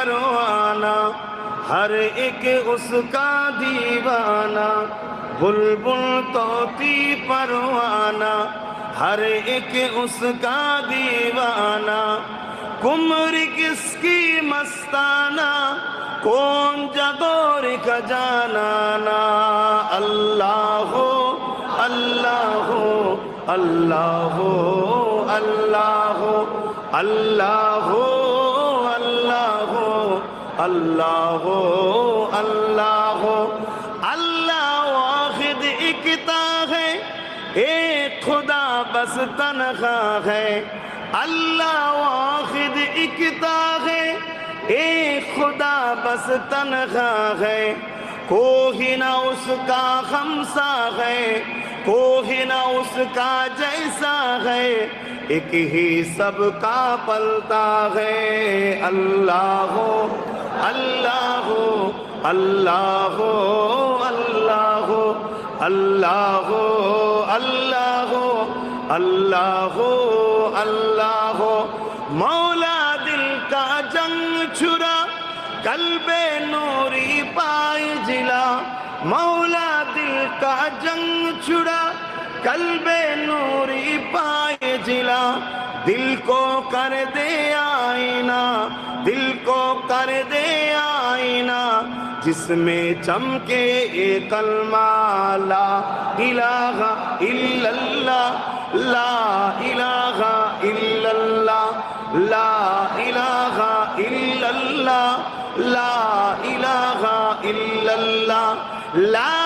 परवाना, हर एक उसका दीवाना। बुलबुल तोती परवाना, हर एक उसका दीवाना। कुमरी किसकी मस्ताना, कौन जगोर का जानाना। अल्लाह हो अल्लाह हो अल्लाह हो अल्लाह हो अल्लाह हो अल्लाह हो अल्लाह हो अल्लाह हो। अल्लाह वाहिद इकता है, एक खुदा बस तन्हा है। अल्लाह वाहिद इकता है, एक खुदा बस तन्हा है। कोई ना उसका हमसा है, कोई ना उसका जैसा है। एक ही सबका पलता है। अल्लाह हो अल्लाह हो अल्लाह हो अल्लाह हो अल्लाह हो अल्लाह हो अल्लाह हो अल्लाह हो। मौला दिल का जंग छुरा, कल्बे नूरी पाए जिला। मौला दिल का जंग छुरा, कल्बे नूरी पाए जिला। दिल को कर दे आईना, दिल को कर दे आईना, जिसमें चमके ये कलमा ला इलाहा इल्लल्लाह ला इलाहा इल्लल्लाह ला इलाहा इल्लल्लाह ला इलाहा इल्लल्लाह ला